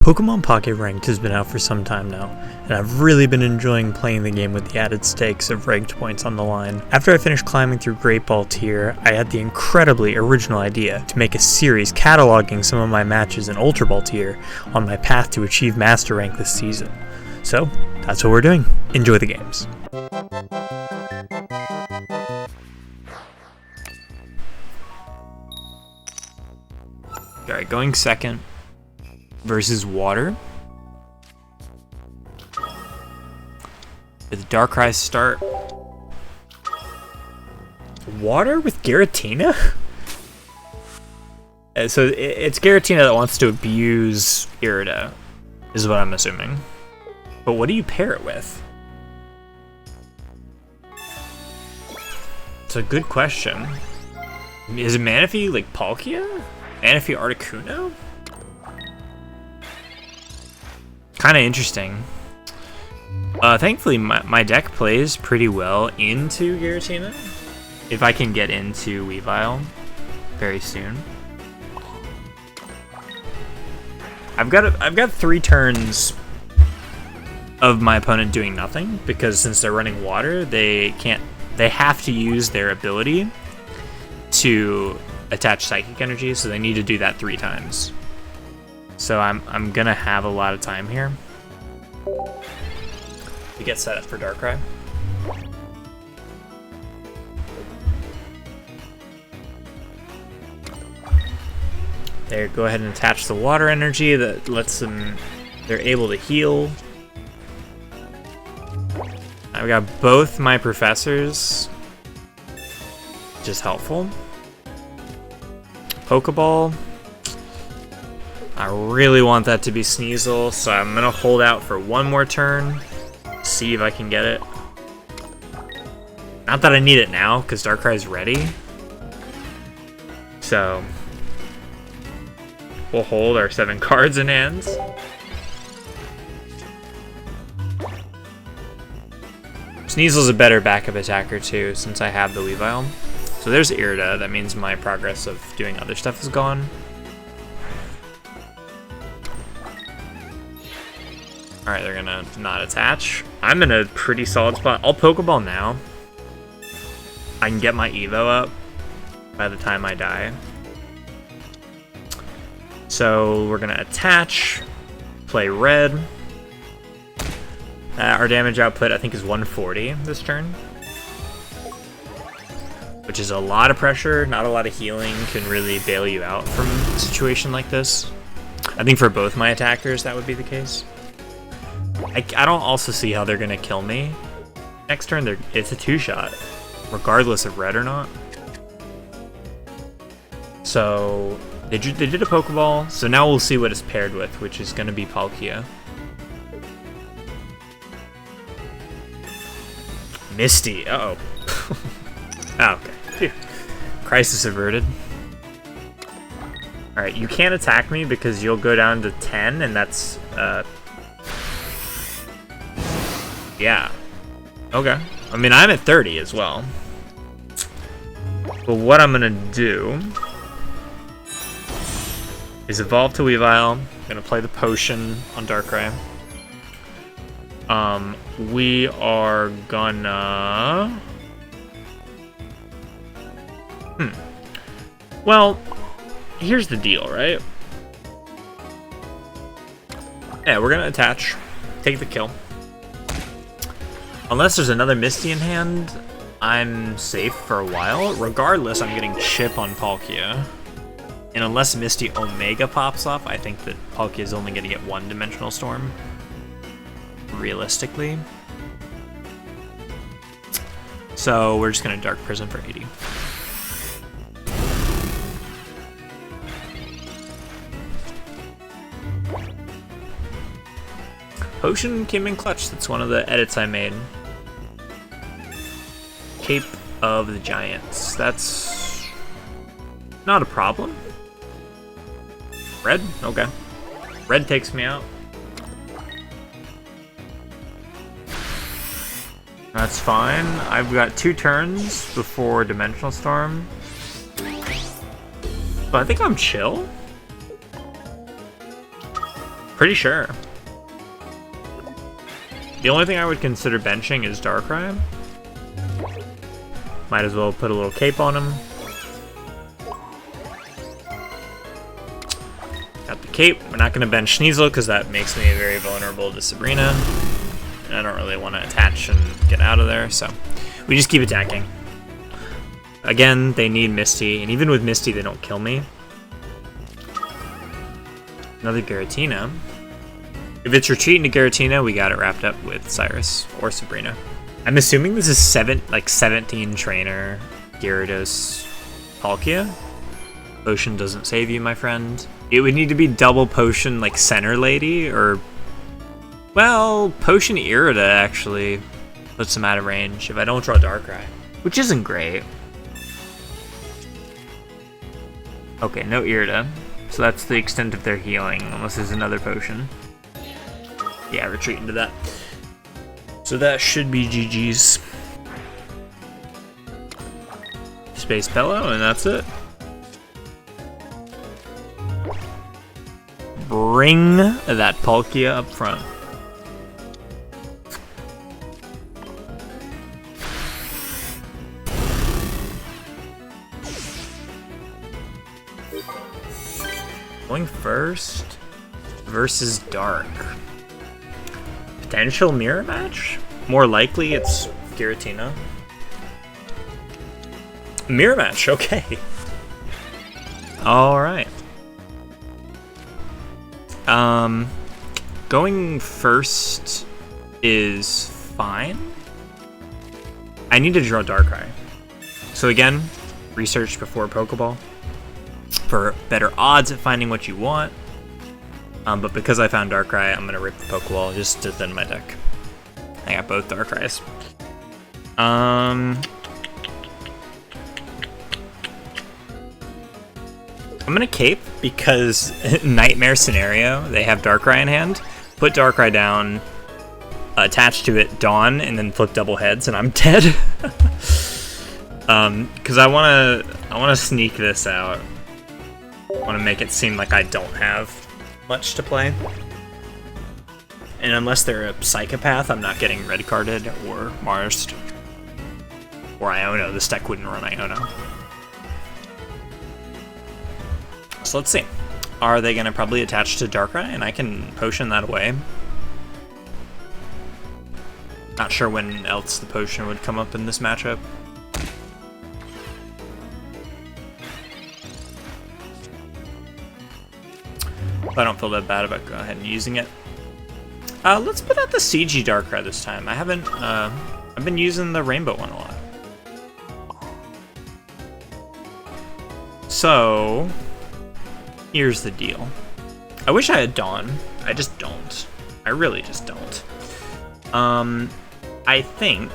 Pokemon Pocket Ranked has been out for some time now, and I've really been enjoying playing the game with the added stakes of ranked points on the line. After I finished climbing through Great Ball Tier, I had the incredibly original idea to make a series cataloging some of my matches in Ultra Ball Tier on my path to achieve Master Rank this season. So, that's what we're doing. Enjoy the games. Alright, going second versus Water. With Darkrai start. Water with Giratina? So it's Giratina that wants to abuse Irida, is what I'm assuming. But what do you pair it with? It's a good question. Is it Manaphy like Palkia? Manaphy Articuno? Kind of interesting. Thankfully, my deck plays pretty well into Giratina. If I can get into Weavile very soon. I've got 3 turns of my opponent doing nothing because since they're running water, they have to use their ability to attach psychic energy, so they need to do that 3 times. So I'm gonna have a lot of time here to get set up for Darkrai. There, go ahead and attach the water energy that lets them, they're able to heal. I've got both my professors, which is helpful. Pokeball. I really want that to be Sneasel, so I'm gonna hold out for one more turn, see if I can get it. Not that I need it now, because Darkrai's ready. So we'll hold our 7 cards in hands. Sneasel's a better backup attacker too, since I have the Weavile. So there's Irida, that means my progress of doing other stuff is gone. Alright, they're gonna not attach. I'm in a pretty solid spot. I'll Pokeball now. I can get my Evo up by the time I die. So we're gonna attach, play red. Our damage output I think is 140 this turn. Which is a lot of pressure, not a lot of healing, can really bail you out from a situation like this. I think for both my attackers that would be the case. I don't also see how they're gonna kill me. Next turn, it's a 2-shot, regardless of red or not. So they did a Pokeball, so now we'll see what it's paired with, which is gonna be Palkia. Misty, uh-oh. Oh, okay. Phew. Crisis averted. Alright, you can't attack me because you'll go down to 10, and that's, yeah. Okay. I mean, I'm at 30 as well. But what I'm gonna do is evolve to Weavile. I'm gonna play the potion on Darkrai. We are gonna... Well, here's the deal, right? Yeah, we're gonna attach. Take the kill. Unless there's another Misty in hand, I'm safe for a while. Regardless, I'm getting Chip on Palkia. And unless Misty Omega pops up, I think that Palkia is only going to get 1 Dimensional Storm. Realistically. So we're just going to Dark Prison for 80. Potion came in clutch. That's one of the edits I made. Cape of the Giants. That's not a problem. Red? Okay. Red takes me out. That's fine. I've got 2 turns before Dimensional Storm. But I think I'm chill. Pretty sure. The only thing I would consider benching is Darkrai. Might as well put a little cape on him. Got the cape. We're not going to bench Sneasel because that makes me very vulnerable to Sabrina. And I don't really want to attach and get out of there, so we just keep attacking. Again, they need Misty, and even with Misty, they don't kill me. Another Giratina. If it's retreating to Giratina, we got it wrapped up with Cyrus or Sabrina. I'm assuming this is 17 trainer Gyarados Palkia. Potion doesn't save you, my friend. It would need to be double potion like Center Lady, or well, Potion Irida actually puts them out of range if I don't draw Darkrai, which isn't great. Okay, no Irida, so that's the extent of their healing, unless there's another potion. Yeah, retreat into that. So that should be GG's. Space Bellow, and that's it. Bring that Palkia up front. Going first versus Dark. Potential mirror match? More likely it's Giratina. Mirror match, okay. Alright. Going first is fine. I need to draw Darkrai. So again, research before Pokeball for better odds at finding what you want. But because I found Darkrai, I'm gonna rip the Pokeball just to thin my deck. I got both Darkrai's. I'm gonna cape because Nightmare Scenario, they have Darkrai in hand. Put Darkrai down, attach to it Dawn, and then flip double heads, and I'm dead. Because I wanna sneak this out. I wanna make it seem like I don't have much to play. And unless they're a psychopath, I'm not getting red carded or Marsed. Or Iono. This deck wouldn't run Iono. So let's see. Are they gonna probably attach to Darkrai and I can potion that away? Not sure when else the potion would come up in this matchup. I don't feel that bad about going ahead and using it. Let's put out the CG Darkrai this time. I haven't, I've been using the rainbow one a lot. So, here's the deal. I wish I had Dawn. I just don't. I really just don't. I think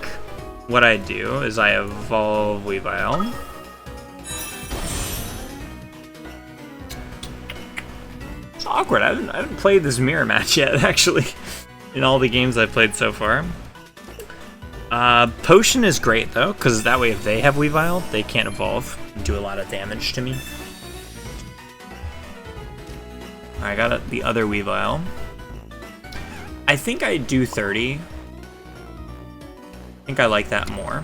what I do is I evolve Weavile. It's awkward. I haven't played this mirror match yet, actually, in all the games I've played so far. Potion is great, though, because that way if they have Weavile, they can't evolve and do a lot of damage to me. I got the other Weavile. I think I do 30. I think I like that more.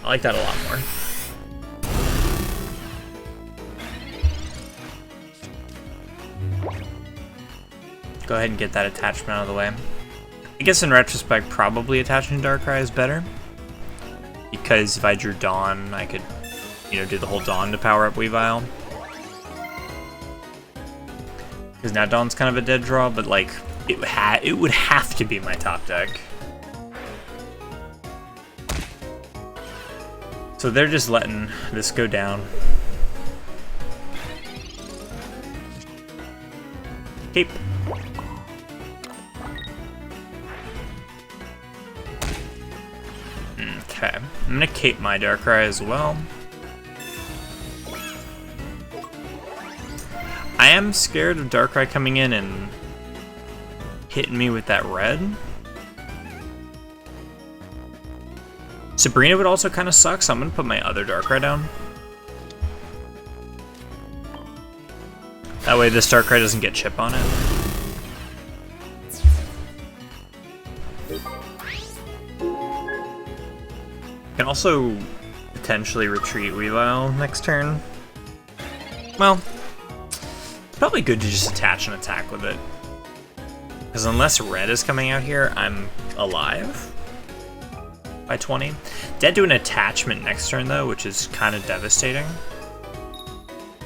I like that a lot more. Go ahead and get that attachment out of the way. I guess in retrospect, probably attaching Darkrai is better. Because if I drew Dawn, I could, you know, do the whole Dawn to power up Weavile. Because now Dawn's kind of a dead draw, but like, it would have to be my top deck. So they're just letting this go down. Cape. Okay, I'm gonna cape my Darkrai as well. I am scared of Darkrai coming in and hitting me with that red. Sabrina would also kind of suck, so I'm gonna put my other Darkrai down. That way this Darkrai doesn't get chip on it. Can also potentially retreat Weavile next turn. Well, it's probably good to just attach an attack with it. Because unless red is coming out here, I'm alive by 20. Dead to an attachment next turn though, which is kind of devastating.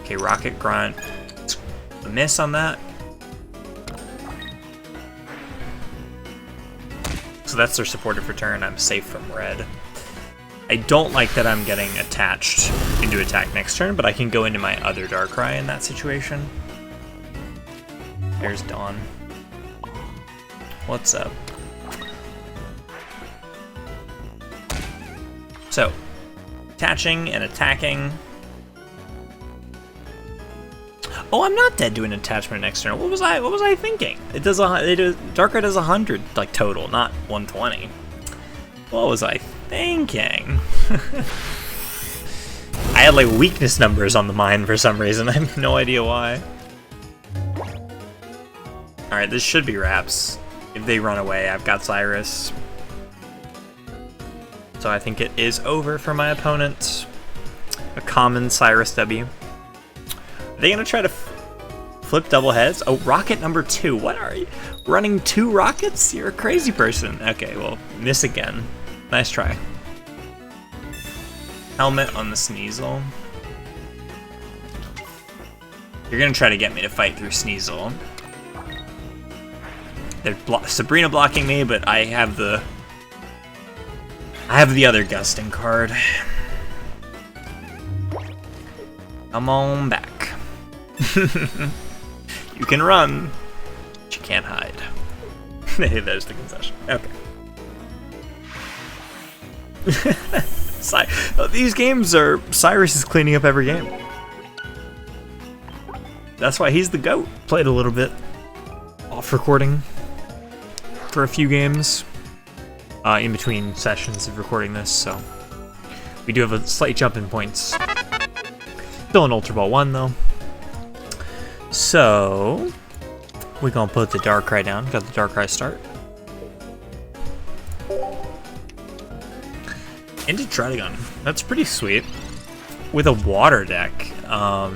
Okay, Rocket Grunt. A miss on that. So that's their supportive return. I'm safe from red. I don't like that I'm getting attached into attack next turn, but I can go into my other Darkrai in that situation. There's Dawn. What's up? So, attaching and attacking. Oh, I'm not dead to an attachment next turn. What was I thinking? Darkrai does 100 like total, not 120. What was I thinking? I had like weakness numbers on the mind for some reason. I have no idea why. Alright, this should be wraps. If they run away, I've got Cyrus. So I think it is over for my opponent. A common Cyrus W. Are they gonna try to flip double heads? Oh, rocket number 2. What are you? Running 2 rockets? You're a crazy person. Okay, well, miss again. Nice try. Helmet on the Sneasel. You're gonna try to get me to fight through Sneasel. They're Sabrina blocking me, but I have the other Gusting card. Come on back. You can run, but you can't hide. There's the concession. Okay. These games are... Cyrus is cleaning up every game. That's why he's the GOAT. Played a little bit off recording for a few games in between sessions of recording this, so we do have a slight jump in points. Still an Ultra Ball 1 though. So we're gonna put the Darkrai down. Got the Darkrai start. Into Druddigon. That's pretty sweet. With a water deck. I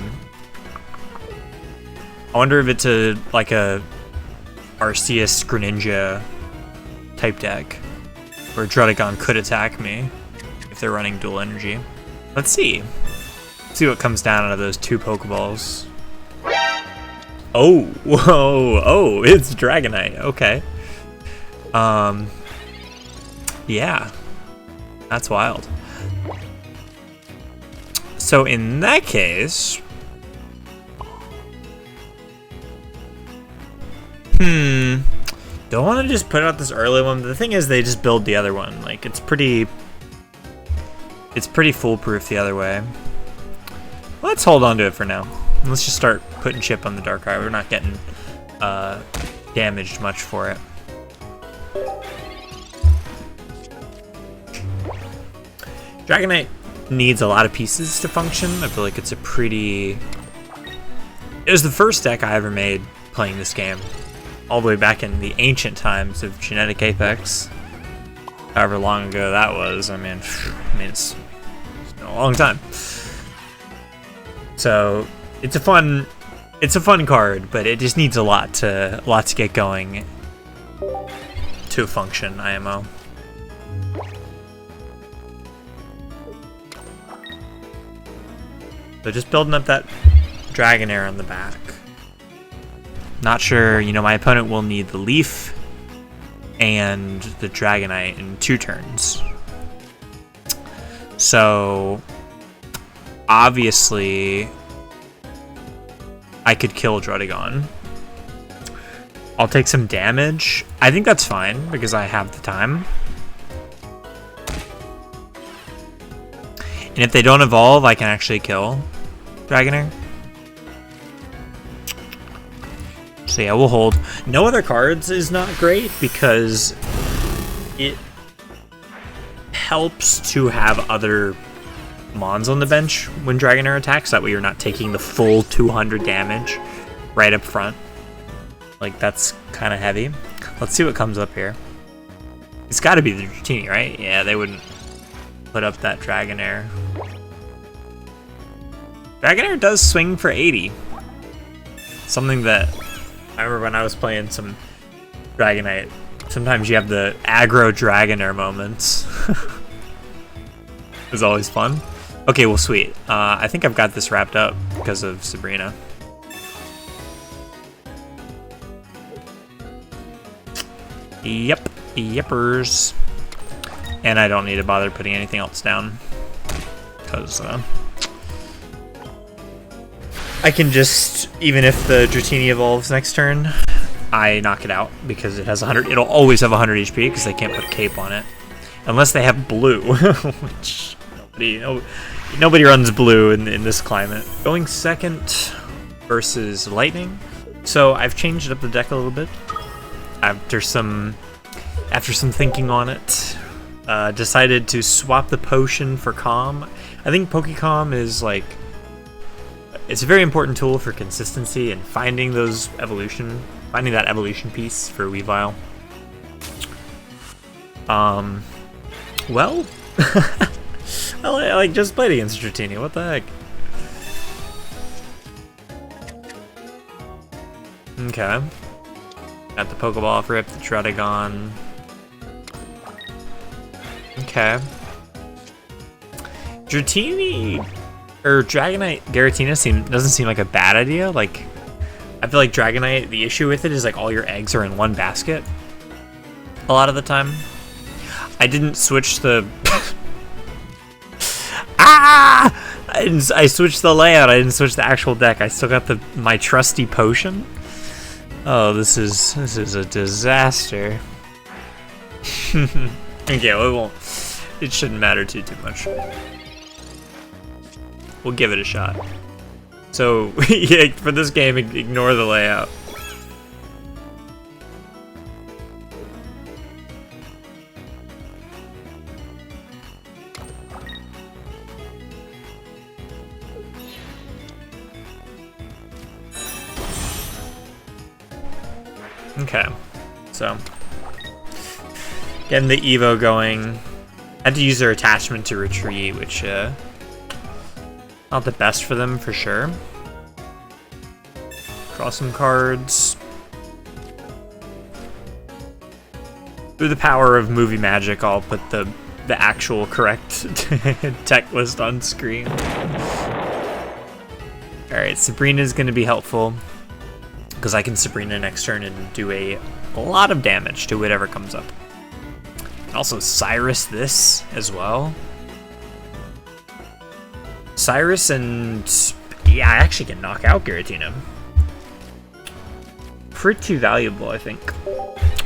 wonder if it's like a Arceus Greninja type deck where Druddigon could attack me if they're running dual energy. Let's see. Let's see what comes down out of those 2 Pokeballs. Oh, whoa, oh, it's Dragonite. Okay. Yeah. That's wild. So in that case, don't want to just put out this early one. The thing is, they just build the other one. Like it's pretty foolproof the other way. Let's hold on to it for now. Let's just start putting chip on the Darkrai. We're not getting damaged much for it. Dragonite needs a lot of pieces to function. I feel like it's a pretty... It was the first deck I ever made playing this game. All the way back in the ancient times of Genetic Apex. However long ago that was. I mean it's been a long time. So it's a fun card, but it just needs a lot to get going to function IMO. So just building up that Dragonair on the back. Not sure, you know, my opponent will need the Leaf and the Dragonite in 2 turns. So obviously I could kill Druddigon. I'll take some damage. I think that's fine because I have the time. And if they don't evolve, I can actually kill Dragonair. So yeah, we'll hold. No other cards is not great because it helps to have other Mons on the bench when Dragonair attacks. That way you're not taking the full 200 damage right up front. Like, that's kind of heavy. Let's see what comes up here. It's got to be the Giratina, right? Yeah, they wouldn't put up that Dragonair. Dragonair does swing for 80. Something that I remember when I was playing some Dragonite. Sometimes you have the aggro Dragonair moments. It's always fun. Okay, well, sweet. I think I've got this wrapped up because of Sabrina. Yep, yepers. And I don't need to bother putting anything else down because I can just, even if the Giratina evolves next turn, I knock it out because it has 100. It'll always have 100 HP because they can't put cape on it, unless they have blue, which nobody runs blue in this climate. Going second versus lightning. So I've changed up the deck a little bit after some thinking on it. Decided to swap the potion for calm. I think Pokecalm is like, it's a very important tool for consistency and finding that evolution piece for Weavile. Well, I like just played against Giratina. What the heck? Okay. Got the Pokeball for it, the Druddigon. Okay. Giratina or Dragonite Giratina doesn't seem like a bad idea. Like, I feel like Dragonite, the issue with it is like all your eggs are in one basket a lot of the time. I didn't switch the I switched the layout. I didn't switch the actual deck. I still got my trusty potion. Oh, this is a disaster. Okay, well, it shouldn't matter too much. We'll give it a shot. So, yeah, for this game, ignore the layout. Okay, so getting the Evo going. I had to use their attachment to retreat, which not the best for them for sure. Draw some cards. Through the power of movie magic, I'll put the actual correct tech list on screen. Alright, Sabrina's going to be helpful because I can Sabrina next turn and do a lot of damage to whatever comes up. Also Cyrus this as well. Cyrus and yeah, I actually can knock out Giratina. Pretty valuable, I think.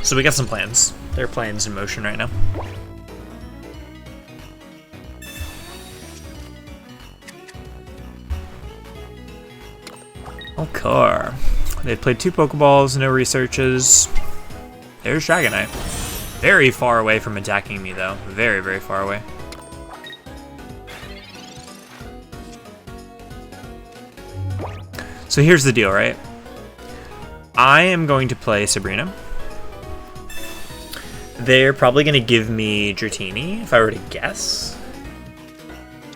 So we got some plans. There are plans in motion right now. Okay. They played 2 Pokeballs, no researches. There's Dragonite. Very far away from attacking me, though. Very, very far away. So here's the deal, right? I am going to play Sabrina. They're probably going to give me Giratina, if I were to guess.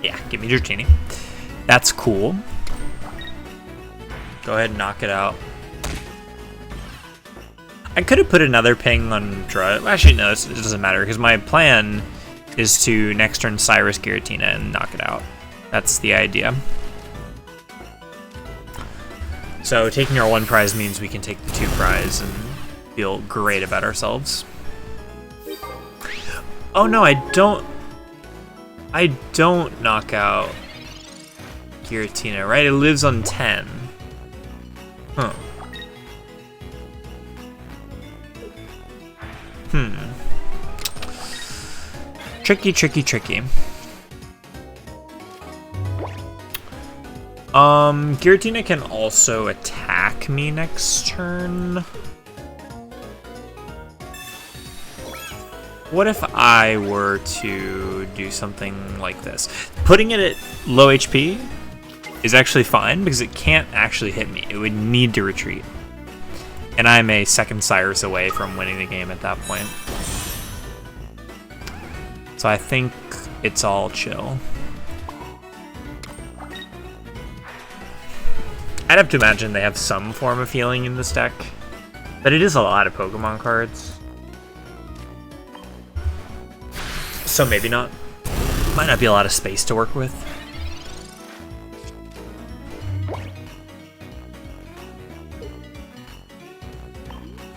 Yeah, give me Giratina. That's cool. Go ahead and knock it out. I could have put another ping on Drud. Actually, no, it doesn't matter, because my plan is to next turn Cyrus Giratina and knock it out. That's the idea. So taking our 1 prize means we can take the 2 prize and feel great about ourselves. Oh no, I don't knock out Giratina, right? It lives on 10. Huh. Tricky. Giratina can also attack me next turn. What if I were to do something like this? Putting it at low HP is actually fine because it can't actually hit me. It would need to retreat. And I'm a second Cyrus away from winning the game at that point. So I think it's all chill. I'd have to imagine they have some form of healing in this deck, but it is a lot of Pokemon cards. So maybe not. Might not be a lot of space to work with.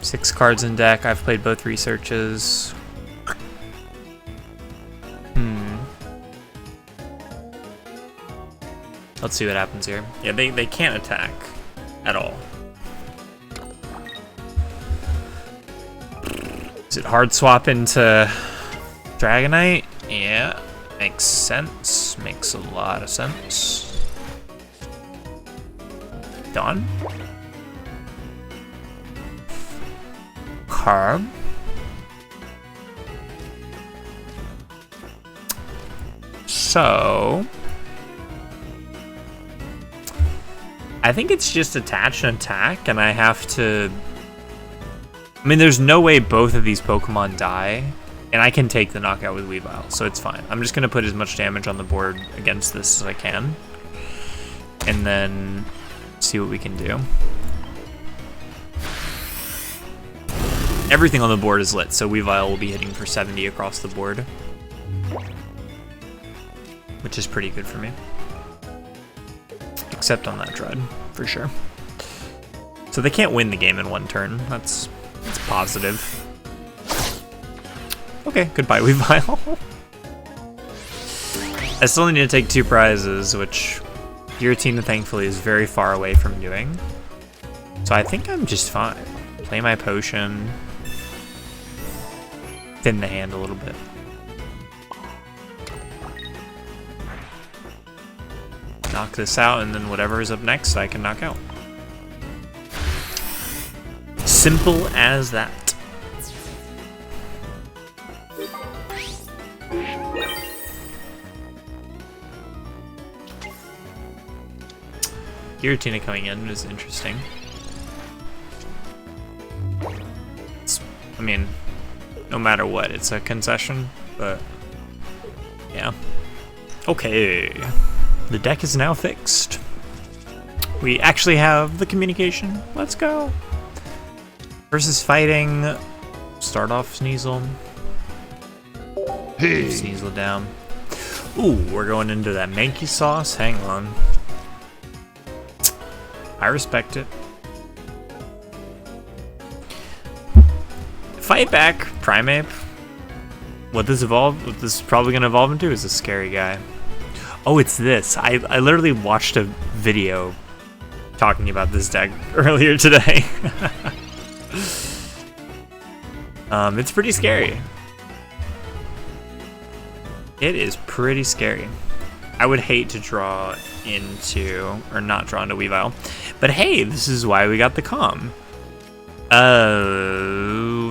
Six cards in deck. I've played both researches. Let's see what happens here. Yeah, they can't attack at all. Is it hard swap into Dragonite? Yeah, makes sense. Makes a lot of sense. Done. Carb. So I think it's just attach and attack, and I have to... I mean, there's no way both of these Pokemon die, and I can take the knockout with Weavile, so it's fine. I'm just going to put as much damage on the board against this as I can, and then see what we can do. Everything on the board is lit, so Weavile will be hitting for 70 across the board, which is pretty good for me. Except on that Drud, for sure. So they can't win the game in one turn. That's positive. Okay, goodbye, Weavile. I still need to take 2 prizes, which Giratina thankfully is very far away from doing. So I think I'm just fine. Play my potion. Thin the hand a little bit. Knock this out, and then whatever is up next I can knock out. Simple as that. Giratina coming in is interesting. I mean, no matter what, it's a concession, but yeah. Okay. The deck is now fixed. We actually have the communication. Let's go. Versus fighting. Start off Sneasel. Hey. Sneasel down. Ooh, we're going into that Mankey sauce. Hang on. I respect it. Fight back, Primeape. What this is probably gonna evolve into is a scary guy. Oh, it's this. I literally watched a video talking about this deck earlier today. It's pretty scary. It is pretty scary. I would hate to draw into, or not draw into Weavile. But hey, this is why we got the Calm.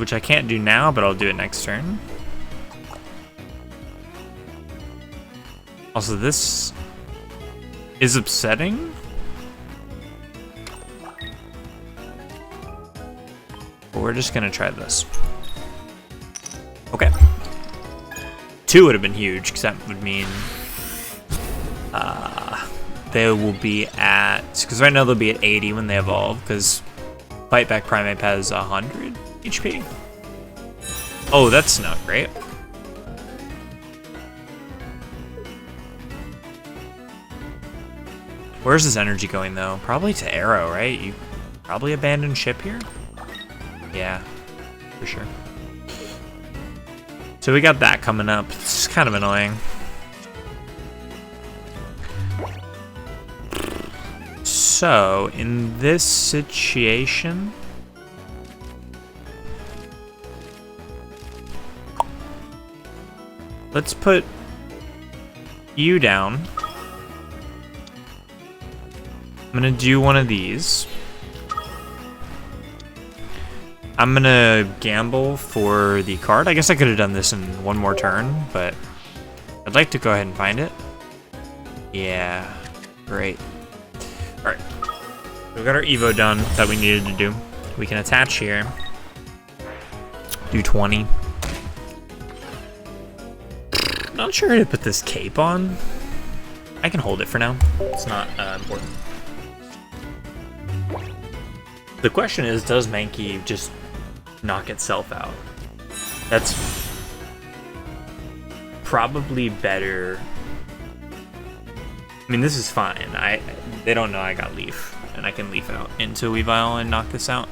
Which I can't do now, but I'll do it next turn. Also, this is upsetting. But we're just gonna try this. Okay. 2 would have been huge, because that would mean they will be at, because right now they'll be at 80 when they evolve, because Fight Back Primeape has 100 HP. Oh, that's not great. Where's his energy going, though? Probably to Arrow, right? You probably abandon ship here? Yeah, for sure. So we got that coming up. It's kind of annoying. So, in this situation... let's put you down. I'm gonna do one of these. I'm gonna gamble for the card. I guess I could have done this in one more turn, but I'd like to go ahead and find it. Yeah, great. Alright, we got our Evo done that we needed to do. We can attach here. Do 20. Not sure how to put this cape on. I can hold it for now. It's not important. The question is, does Mankey just knock itself out? That's probably better. I mean, this is fine. They don't know I got Leaf, and I can Leaf out into Weavile and knock this out.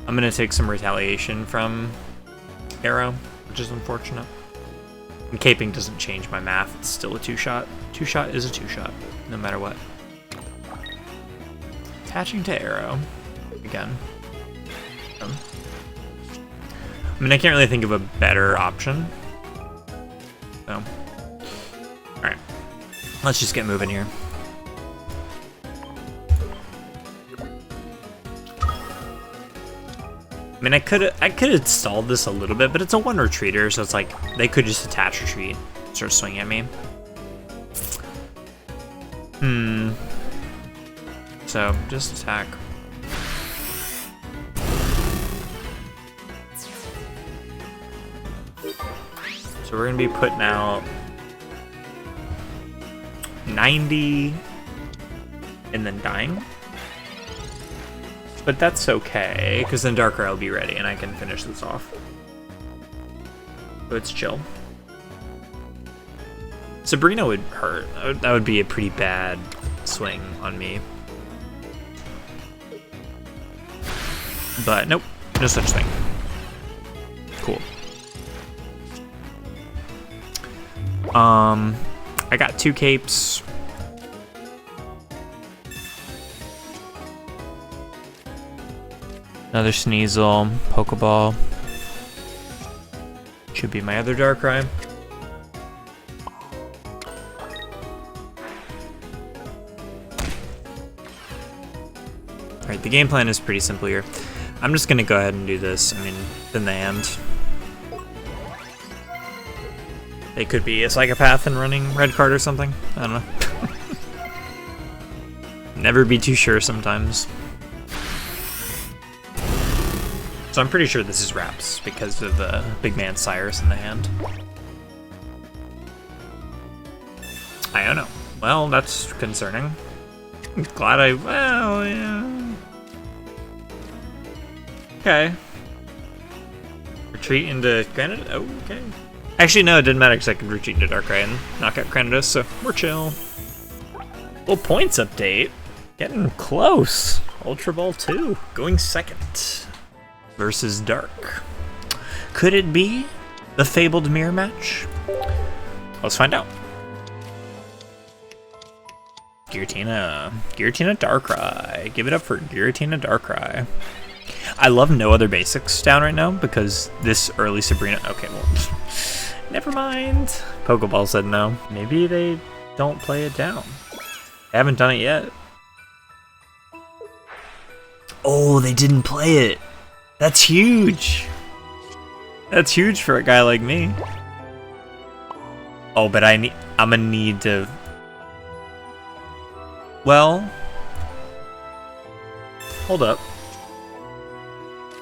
I'm gonna take some retaliation from Arrow, which is unfortunate. And caping doesn't change my math. It's still a 2-shot. 2-shot is a 2-shot, no matter what. Attaching to Arrow again. I mean, I can't really think of a better option. So, all right, let's just get moving here. I mean, I could have stalled this a little bit, but it's a 1 retreater, so it's like they could just attach retreat, start swinging at me. So just attack. So we're gonna be putting out 90 and then dying. But that's okay, because then Darkrai will be ready and I can finish this off. So it's chill. Sabrina would hurt. That would be a pretty bad swing on me. But nope, no such thing. Cool. I got 2 capes. Another Sneasel, Pokeball. Should be my other Darkrai. Alright, the game plan is pretty simple here. I'm just gonna go ahead and do this. I mean, in the hand. They could be a psychopath and running red card or something. I don't know. Never be too sure sometimes. So I'm pretty sure this is Wraps because of the big man Cyrus in the hand. I don't know. Well, that's concerning. I'm glad well, yeah. Okay. Retreat into Granite? Oh, okay. Actually, no, it didn't matter because I could retreat into Darkrai and knock out Gyarados, so we're chill. Little points update. Getting close. Ultra Ball 2 going second. Versus Dark. Could it be the fabled mirror match? Let's find out. Giratina. Giratina Darkrai. Give it up for Giratina Darkrai. I love no other basics down right now because this early Sabrina... Okay, well... Never mind. Pokeball said no. Maybe they don't play it down. They haven't done it yet. Oh, they didn't play it. That's huge. That's huge for a guy like me. Oh, but I'm gonna need to... Well... Hold up.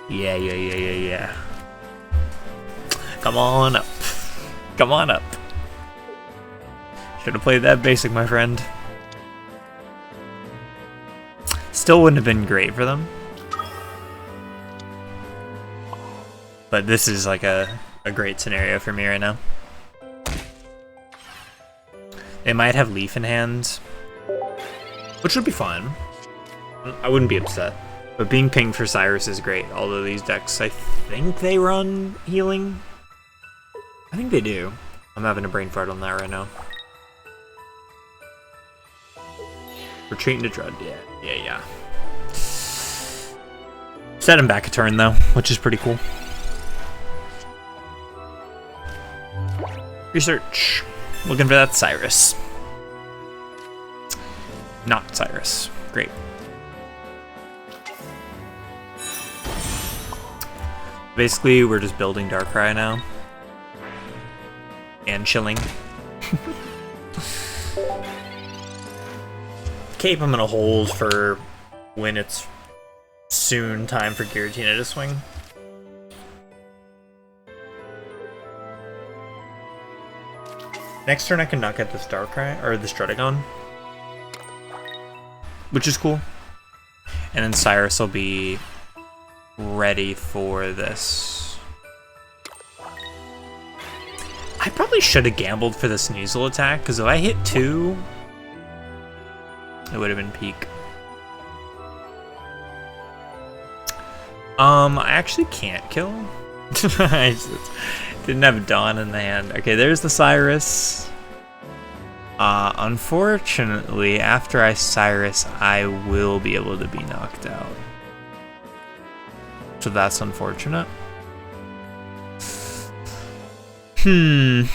Yeah. Come on up. Come on up. Should have played that basic, my friend. Still wouldn't have been great for them. But this is like a great scenario for me right now. They might have Leaf in hand, which would be fun. I wouldn't be upset. But being pinged for Cyrus is great, although these decks, I think they run healing. I think they do. I'm having a brain fart on that right now. Retreating to Drud, yeah. Set him back a turn though, which is pretty cool. Research. Looking for that Cyrus. Not Cyrus. Great. Basically, we're just building Darkrai now. And chilling. Cape I'm gonna hold for when it's soon time for Giratina to swing. Next turn I can knock out this Darkrai, or this Druddigon, which is cool. And then Cyrus will be ready for this. I probably should have gambled for the Sneasel attack, because if I hit 2, it would have been peak. I actually can't kill. I just didn't have Dawn in the hand. Okay, there's the Cyrus. Unfortunately, after I Cyrus, I will be able to be knocked out. So that's unfortunate. I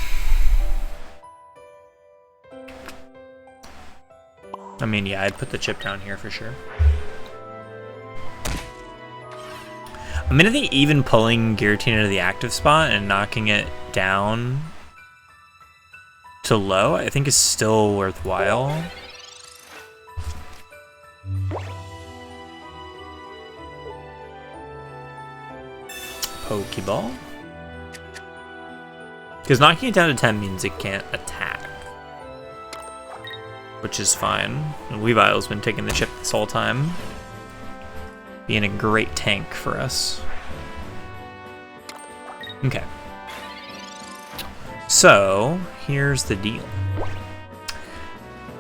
mean, yeah, I'd put the chip down here for sure. I mean, I think even pulling Giratina to the active spot and knocking it down to low, I think is still worthwhile. Pokeball. Because knocking it down to 10 means it can't attack, which is fine. And Weavile's been taking the chip this whole time, being a great tank for us. Okay. So, here's the deal.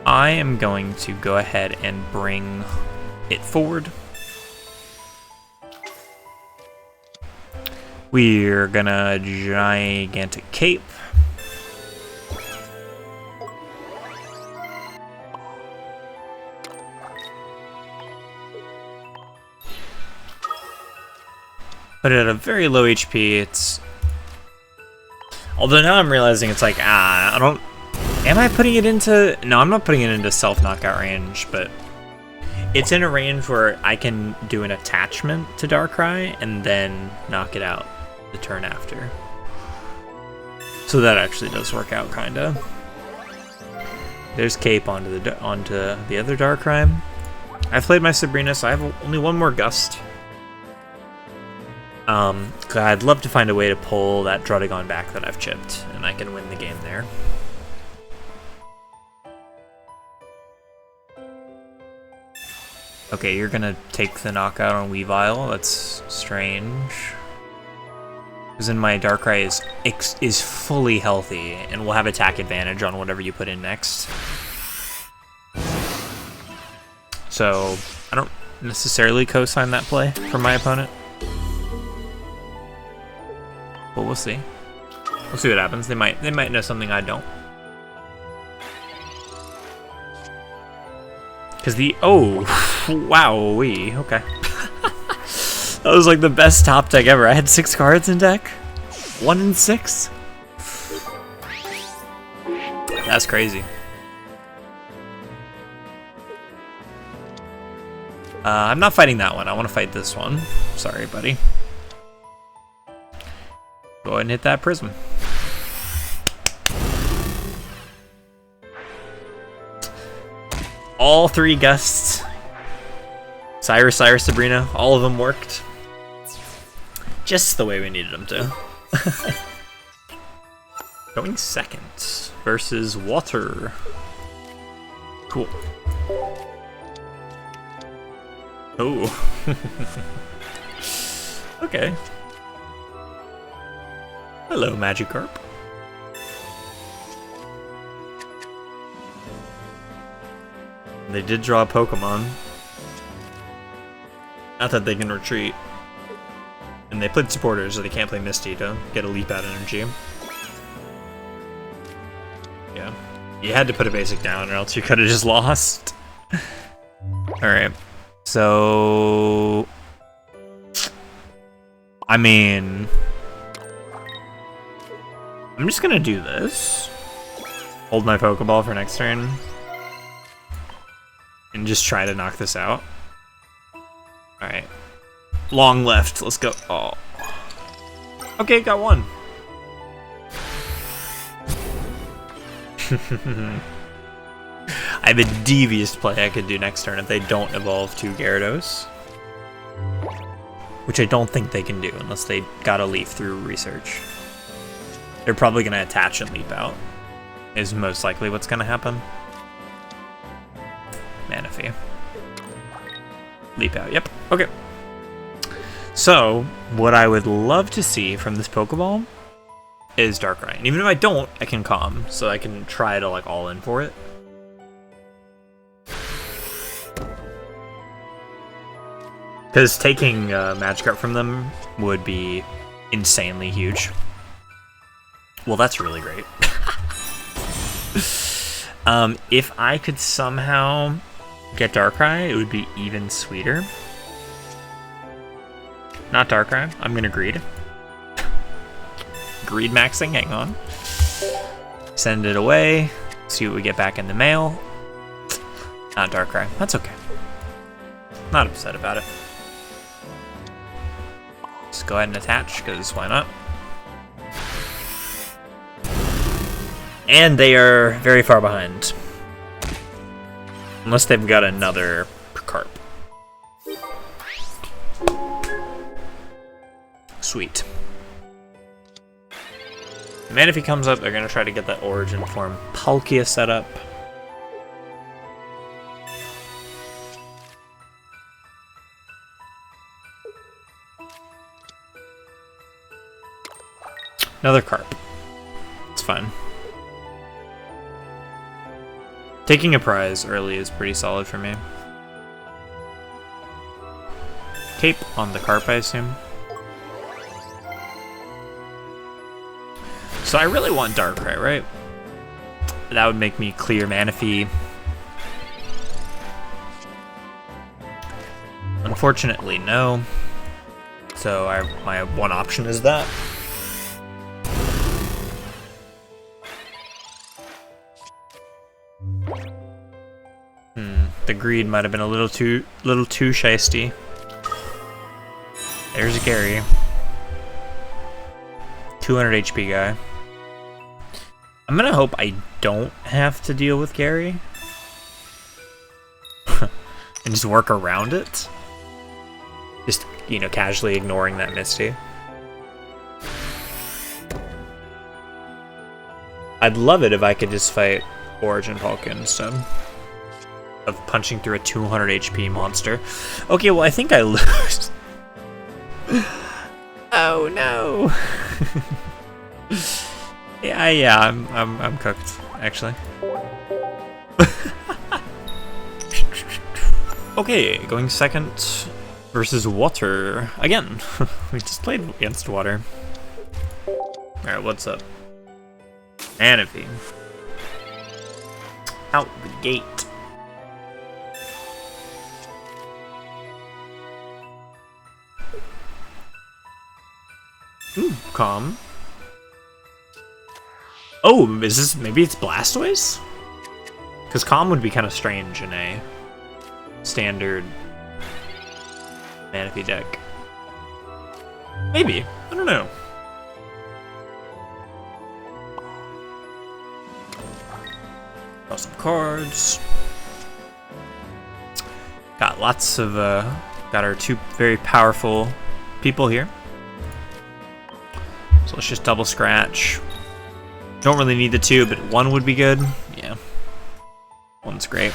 I am going to go ahead and bring it forward. We're gonna Gigantic Cape. Put it at a very low HP. It's... Although now I'm realizing it's like, I don't... Am I putting it into... No, I'm not putting it into self-knockout range, but... It's in a range where I can do an attachment to Darkrai and then knock it out the turn after. So that actually does work out, kinda. There's Cape onto the other Darkrai. I've played my Sabrina, so I have only one more Gust. I'd love to find a way to pull that Druddigon back that I've chipped, and I can win the game there. Okay, you're gonna take the knockout on Weavile. That's strange. Because then my Darkrai is fully healthy, and will have attack advantage on whatever you put in next. So, I don't necessarily co-sign that play for my opponent. But we'll see. We'll see what happens. They might know something I don't. Because the... Oh! Wowee. Okay. That was like the best top deck ever. I had 6 cards in deck. 1 in 6. That's crazy. I'm not fighting that one. I want to fight this one. Sorry, buddy. Go ahead and hit that prism. All 3 gusts. Cyrus, Sabrina, all of them worked. Just the way we needed them to. Going second versus Water. Cool. Oh. Okay. Hello, Magikarp. They did draw a Pokemon. Not that they can retreat. And they played supporters, so they can't play Misty to get a leap out energy. Yeah. You had to put a basic down or else you could have just lost. Alright. So... I mean... I'm just gonna do this. Hold my Pokeball for next turn. And just try to knock this out. Alright. Long left. Let's go. Oh. Okay, got one. I have a devious play I could do next turn if they don't evolve to Gyarados. Which I don't think they can do unless they got a leaf through research. They're probably going to attach and leap out. is most likely what's gonna happen. Manaphy. Leap out, yep, okay. So, what I would love to see from this Pokeball is Darkrai. And even if I don't, I can Calm, so I can try to like all in for it. Because taking Magikarp from them would be insanely huge. Well, that's really great. If I could somehow get Darkrai, it would be even sweeter. Not Darkrai, I'm gonna Greed. Greed maxing, hang on. Send it away, see what we get back in the mail. Not Darkrai, that's okay. Not upset about it. Just go ahead and attach, because why not? And they are very far behind. Unless they've got another Carp. Sweet. Man, if he comes up, they're going to try to get that Origin form Palkia set up. Another Carp. It's fine. Taking a prize early is pretty solid for me. Cape on the Carp, I assume. So I really want Darkrai, right? That would make me clear Manaphy. Unfortunately, no. So my one option is that. The Greed might have been a little too shisty. There's Gary. 200 HP guy. I'm gonna hope I don't have to deal with Gary. And just work around it. Just, you know, casually ignoring that Misty. I'd love it if I could just fight Origin Palkia instead of punching through a 200 HP monster. Okay, well I think I lose. Oh no. Yeah, I'm cooked, actually. Okay, going second versus water again. We just played against water. Alright, what's up? Manaphy. Out the gate. Ooh, Calm. Oh, is this, maybe it's Blastoise? Because Calm would be kind of strange in a standard Manaphy deck. Maybe, I don't know. Draw some cards. Got lots of, got our two very powerful people here. So let's just double scratch. Don't really need the two, but one would be good. Yeah. One's great.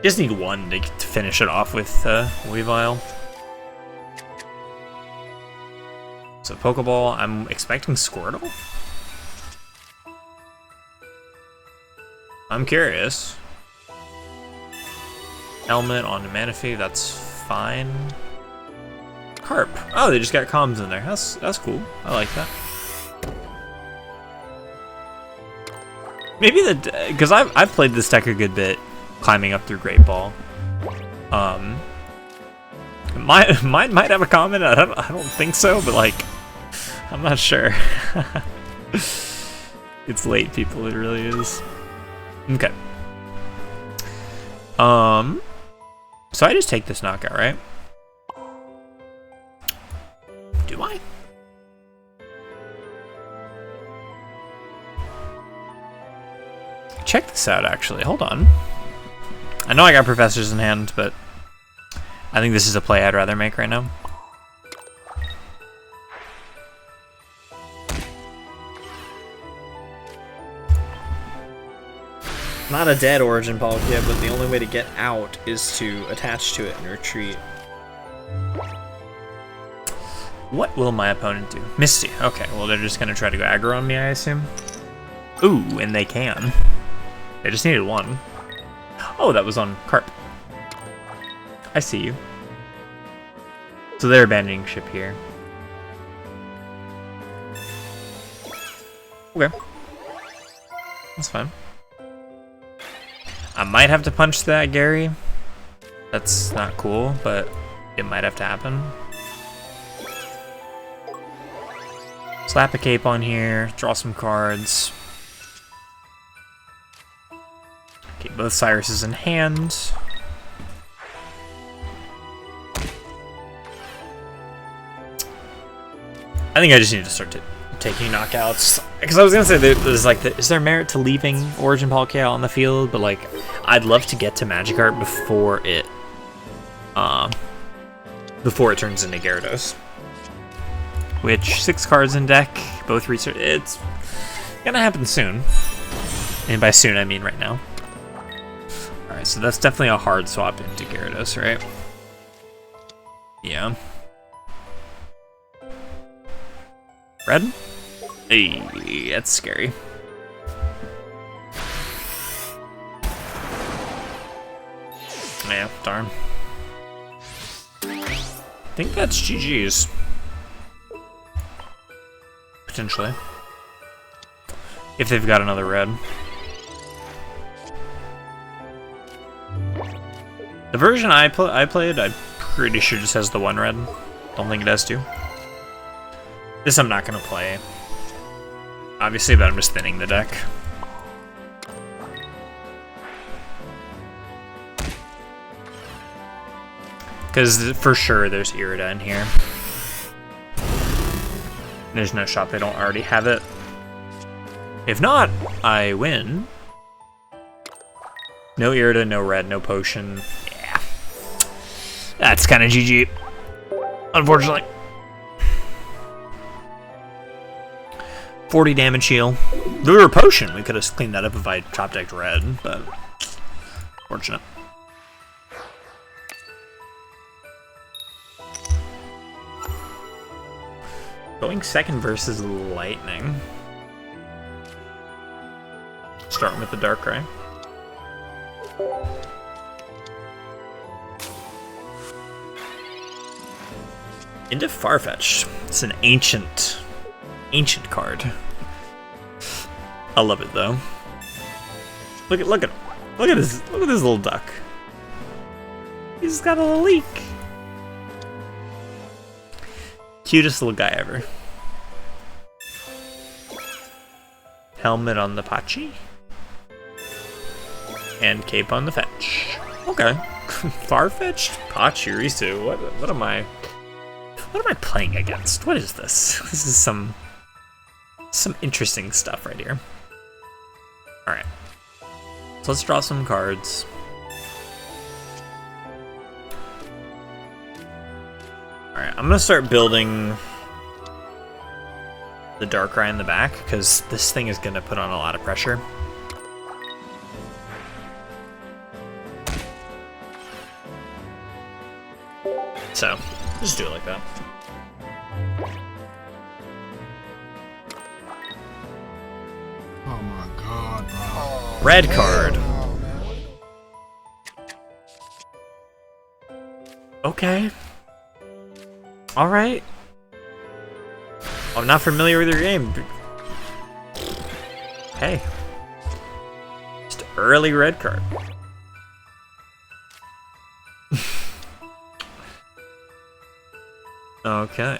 Just need one to finish it off with Weavile. So Pokeball, I'm expecting Squirtle? I'm curious. Helmet on Manaphy, that's fine. Carp. Oh, they just got comms in there. That's cool. I like that. Maybe because I've played this deck a good bit, climbing up through Great Ball. Mine might have a comment. I don't think so, but like, I'm not sure. It's late, people. It really is. Okay. So I just take this knockout, right? Do I? Check this out, actually. Hold on. I know I got Professors in hand, but I think this is a play I'd rather make right now. Not a dead Origin Palkia, but the only way to get out is to attach to it and retreat. What will my opponent do? Misty. Okay, well they're just gonna try to go aggro on me, I assume. Ooh, and they can. They just needed one. Oh, that was on Carp. I see you. So they're abandoning ship here. Okay. That's fine. I might have to punch that Gary. That's not cool, but it might have to happen. Slap a cape on here, draw some cards. Okay, both Cyruses in hand. I think I just need to start taking knockouts. Because I was gonna say, there's like, is there merit to leaving Origin Palkia on the field? But like, I'd love to get to Magikarp before it turns into Gyarados. Which 6 cards in deck, both research. It's gonna happen soon, and by soon I mean right now. All right, so that's definitely a hard swap into Gyarados, right? Yeah. Red? Hey, that's scary. Yeah, darn. I think that's GG's. Potentially. If they've got another red. The version I played, I'm pretty sure just has the one red. Don't think it has two. This I'm not gonna play. Obviously, but I'm just thinning the deck. Because for sure there's Irida in here. There's no shot they don't already have it. If not, I win. No Irida, no red, no potion. Yeah. That's kind of GG. Unfortunately. 40 damage heal. We were a potion. We could have cleaned that up if I top decked red, but fortunate. Going second versus Lightning. Starting with the Darkrai. Into Farfetch'd. It's an ancient card. I love it though. Look at this little duck. He's got a little leak. Cutest little guy ever. Helmet on the Pachi. And cape on the fetch. Okay. Farfetch'd Pachirisu. What am I playing against? What is this? This is some interesting stuff right here. Alright. So let's draw some cards. Alright, I'm gonna start building the Darkrai in the back, because this thing is gonna put on a lot of pressure. So, just do it like that. Oh my god, bro. Red card. Okay. Alright. I'm not familiar with your game. Hey. Just early red card. Okay.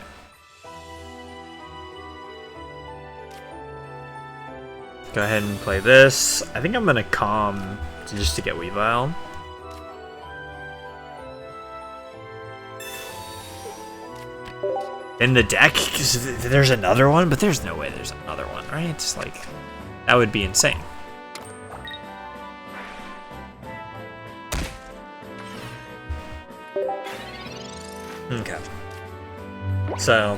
Go ahead and play this. I think I'm gonna calm just to get Weavile. In the deck, because there's another one, but there's no way there's another one, right? It's like, that would be insane. Okay. So,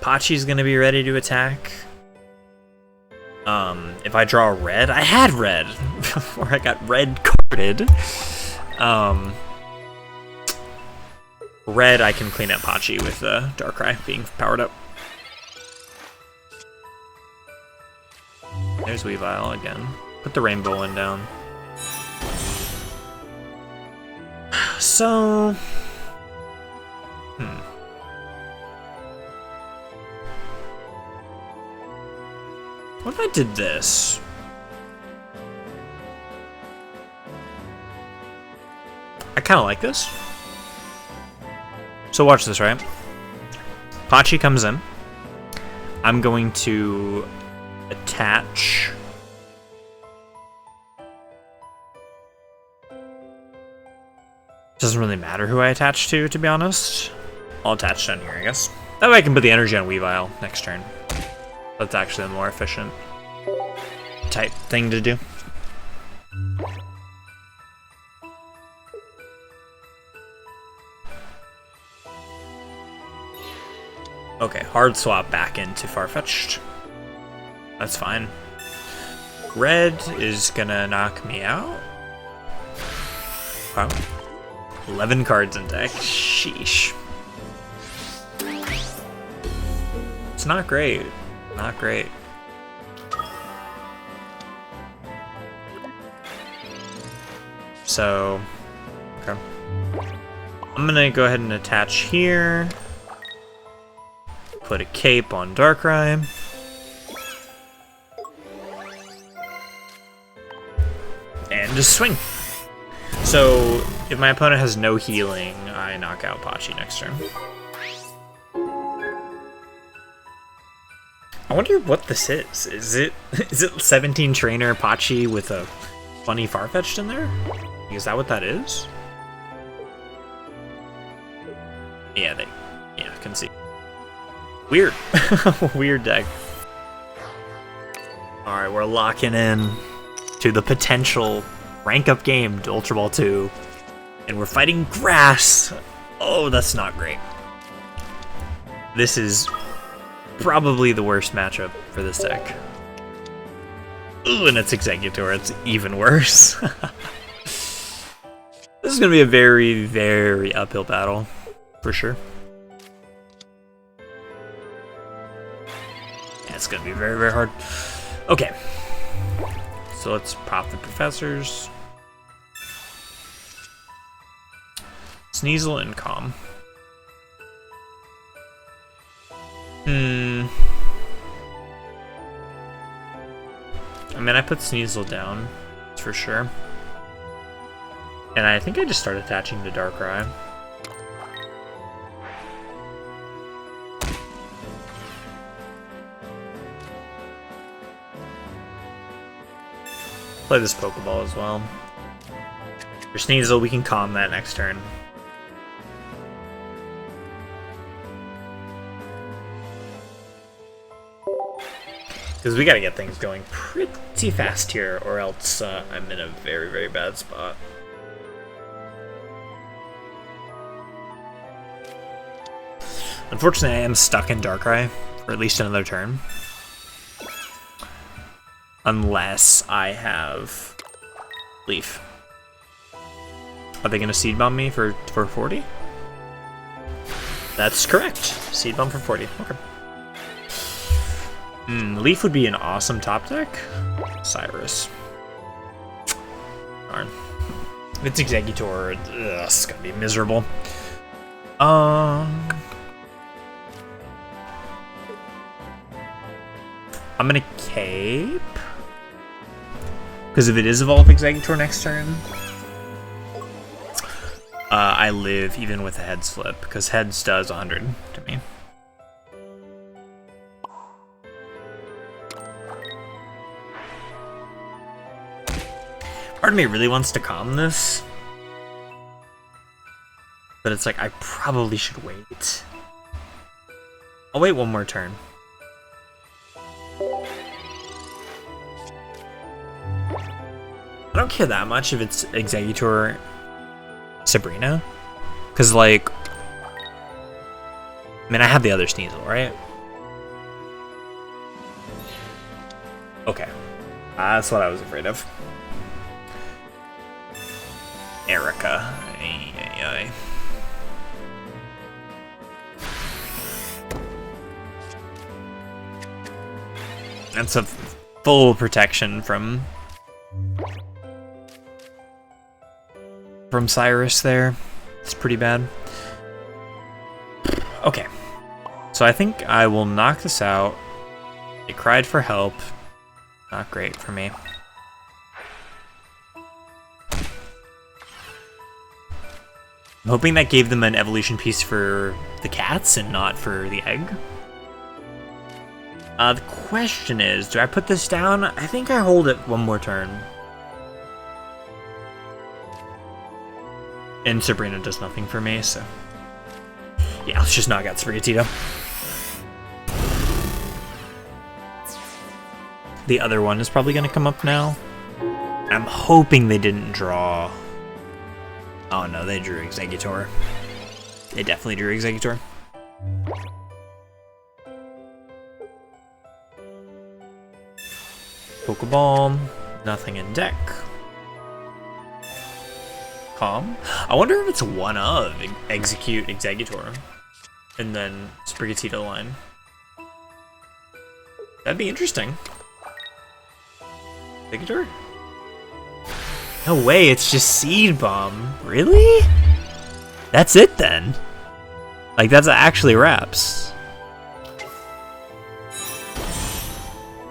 Pachi's gonna be ready to attack. If I draw red, I had red before I got red carded. Red, I can clean up Pachi with Darkrai being powered up. There's Weavile again. Put the rainbow one down. So, what if I did this? I kind of like this. So watch this, right? Pachi comes in. I'm going to attach. Doesn't really matter who I attach to be honest. I'll attach down here, I guess. That way I can put the energy on Weavile next turn. That's actually a more efficient type thing to do. Okay, hard swap back into Farfetch'd. That's fine. Red is gonna knock me out. Wow. 11 cards in deck. Sheesh. It's not great. Not great. So, okay. I'm gonna go ahead and attach here. Put a cape on Darkrai. And just swing. So, if my opponent has no healing, I knock out Pachi next turn. I wonder what this is. Is it 17 trainer Pachi with a funny Farfetch'd in there? Is that what that is? Yeah, I can see. Weird. Weird deck. Alright, we're locking in to the potential rank up game to Ultra Ball 2. And we're fighting grass. Oh, that's not great. This is probably the worst matchup for this deck. Ooh, and it's Exeggutor. It's even worse. This is going to be a very, very uphill battle. For sure. Yeah, it's going to be very, very hard. Okay. So let's pop the professors. Sneasel and Calm. I mean, I put Sneasel down, that's for sure. And I think I just start attaching to Darkrai. Play this Pokeball as well. For Sneasel, we can calm that next turn. Because we gotta get things going pretty fast here, or else I'm in a very, very bad spot. Unfortunately, I am stuck in Darkrai for at least another turn. Unless I have Leaf. Are they gonna Seed Bomb me for 40? That's correct. Seed Bomb for 40. Okay. Leaf would be an awesome top deck. Cyrus. Darn. If it's Exeggutor, it's gonna be miserable. I'm gonna cape. Because if it is Evolve Exeggutor next turn, I live even with a Heads flip, because Heads does 100 to me. Part of me really wants to calm this, but it's like, I probably should wait. I'll wait one more turn. I don't care that much if it's Exeggutor Sabrina, because like, I mean, I have the other Sneasel, right? Okay. That's what I was afraid of. Erica. Ay, ay, ay. That's a full protection from Cyrus there. It's pretty bad. Okay. So I think I will knock this out. They cried for help. Not great for me. I'm hoping that gave them an evolution piece for the cats and not for the egg. The question is, do I put this down? I think I hold it one more turn. And Sabrina does nothing for me, so... yeah, let's just knock out Sprigatito. The other one is probably going to come up now. I'm hoping they didn't draw... oh no, they drew Exeggutor. They definitely drew Exeggutor. Pokeball, nothing in deck. Calm. I wonder if it's one of Execute Exeggutor and then Sprigatito line. That'd be interesting. Exeggutor? No way, it's just Seed Bomb. Really? That's it then? Like, that's actually wraps.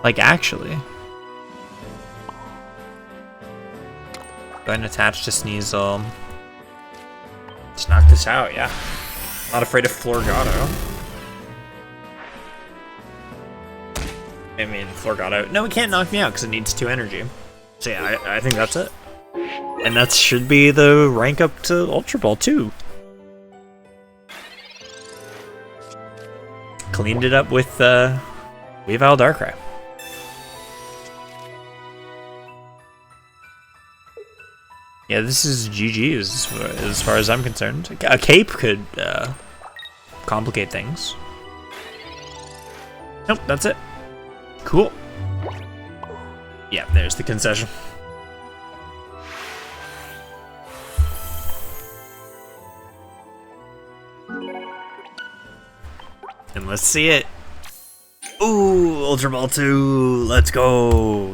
Like, actually. Go ahead and attach to Sneasel. Just knock this out, yeah. Not afraid of Florgato. I mean, Florgato. No, it can't knock me out because it needs 2 energy. So yeah, I think that's it. And that should be the rank up to Ultra Ball too. Cleaned it up with Weavile Darkrai. Yeah, this is GG as far as I'm concerned. A cape could complicate things. Nope, that's it. Cool. Yeah, there's the concession. And let's see it. Ooh, Ultra Ball 2, let's go.